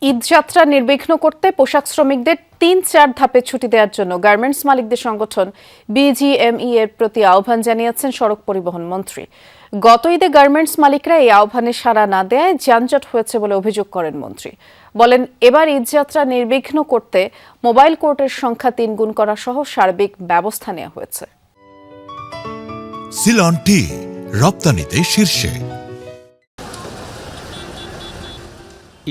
ঈদযাত্রা নির্বিঘ্ন করতে পোশাক শ্রমিকদের ৩-৪ ধাপে ছুটি দেওয়ার জন্য গার্মেন্টস মালিকদের সংগঠন বিজিএমইএ এর প্রতি আহ্বান জানিয়েছেন সড়ক পরিবহন মন্ত্রী। গত ঈদে গার্মেন্টস মালিকরা এই আহ্বানে সাড়া না দেওয়ায় যানজট হয়েছে বলে অভিযোগ করেন মন্ত্রী। বলেন, এবার ঈদযাত্রা নির্বিঘ্ন করতে মোবাইল কোর্টের সংখ্যা ৩ গুণ করা সহ সার্বিক ব্যবস্থা নেওয়া হয়েছে। সিলন টি রপ্তানিতে শীর্ষে।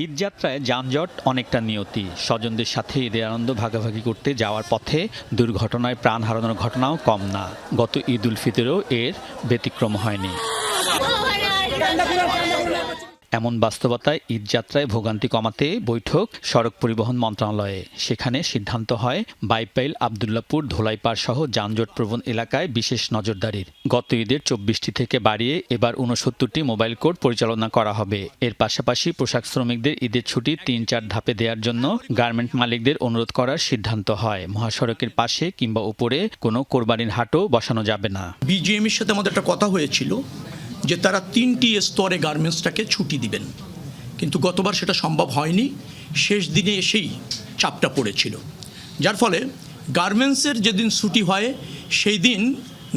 ঈদযাত্রায় যানজট অনেকটা নিয়তি। স্বজনদের সাথে ঈদের আনন্দ ভাগাভাগি করতে যাওয়ার পথে দুর্ঘটনায় প্রাণ হারানোর ঘটনাও কম না। গত ঈদ উল ফিতরেও এর ব্যতিক্রম হয়নি। এমন বাস্তবতায় ঈদযাত্রায় ভোগান্তি কমাতে বৈঠক সড়ক পরিবহন মন্ত্রণালয়ে। সেখানে সিদ্ধান্ত হয় বাইপাইল, আবদুল্লাপুর, ধোলাইপাড় সহ যানজটপ্রবণ এলাকায় বিশেষ নজরদারির। গত ঈদের ২৪টি থেকে বাড়িয়ে এবার ৬৯টি মোবাইল কোর্ট পরিচালনা করা হবে। এর পাশাপাশি পোশাক শ্রমিকদের ঈদের ছুটি ৩-৪ ধাপে দেওয়ার জন্য গার্মেন্ট মালিকদের অনুরোধ করার সিদ্ধান্ত হয়। মহাসড়কের পাশে কিংবা উপরে কোনো কোরবানির হাটও বসানো যাবে না। বিজিএমের সাথে আমাদের একটা কথা হয়েছিল যে তারা ৩টি স্তরে গার্মেন্টসটাকে ছুটি দিবেন, কিন্তু গতবার সেটা সম্ভব হয়নি। শেষ দিনে এসেই চাপটা পড়েছিল, যার ফলে গার্মেন্টসের যেদিন ছুটি হয় সেই দিন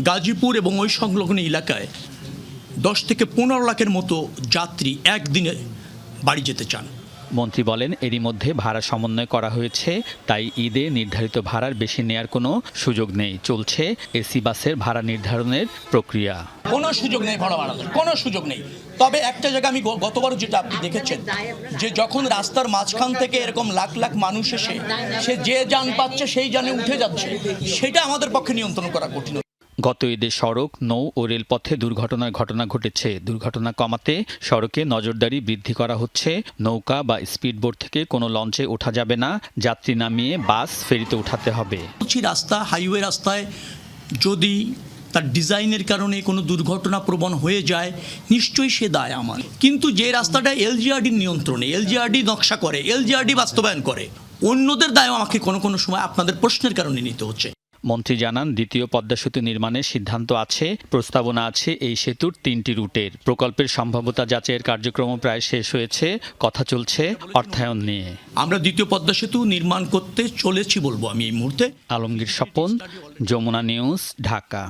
গাজীপুর এবং ওই সংলগ্ন এলাকায় ১০ থেকে ১৫ লাখের মতো যাত্রী একদিনে বাড়ি যেতে চান। মন্ত্রী বলেন, এরই মধ্যে ভাড়া সমন্বয় করা হয়েছে, তাই ঈদে নির্ধারিত ভাড়ার বেশি নেয়ার কোনো সুযোগ নেই। চলছে এসি বাসের ভাড়া নির্ধারণের প্রক্রিয়া। কোনো সুযোগ নেই ভাড়া বাড়ানোর, কোনো সুযোগ নেই। তবে একটা জায়গা আমি গতবারও যেটা আপনি দেখেছেন, যে যখন রাস্তার মাঝখান থেকে এরকম লাখ লাখ মানুষ এসে সে যে যান পাচ্ছে সেই যানে উঠে যাচ্ছে, সেটা আমাদের পক্ষে নিয়ন্ত্রণ করা কঠিন। গত ঈদে সড়ক, নৌ ও রেলপথে দুর্ঘটনার ঘটনা ঘটেছে। দুর্ঘটনা কমাতে সড়কে নজরদারি বৃদ্ধি করা হচ্ছে। নৌকা বা স্পিডবোট থেকে কোনো লঞ্চে ওঠা যাবে না। যাত্রী নামিয়ে বাস, ফেরিতে উঠাতে হবে। রাস্তা, হাইওয়ে রাস্তায় যদি তার ডিজাইনের কারণে কোনো দুর্ঘটনা প্রবণ হয়ে যায়, নিশ্চয়ই সে দায় আমার। কিন্তু যে রাস্তাটা এলজিআরডির নিয়ন্ত্রণে, এলজিআরডি নকশা করে, এলজিআরডি বাস্তবায়ন করে, অন্যদের দায় আমাকে কোনো সময় আপনাদের প্রশ্নের কারণে নিতে হচ্ছে। মন্ত্রী জানান, দ্বিতীয় পদ্মা সেতু নির্মাণের সিদ্ধান্ত আছে। প্রস্তাবনা আছে এই সেতুর 3টি রুটের। প্রকল্পের সম্ভাব্যতা যাচাইয়ের কার্যক্রম প্রায় শেষ হয়েছে। কথা চলছে অর্থায়ন নিয়ে। আমরা দ্বিতীয় পদ্মা সেতু নির্মাণ করতে চলেছি বলবো আমি এই মুহূর্তে। আলমগীর স্বপন, যমুনা নিউজ, ঢাকা।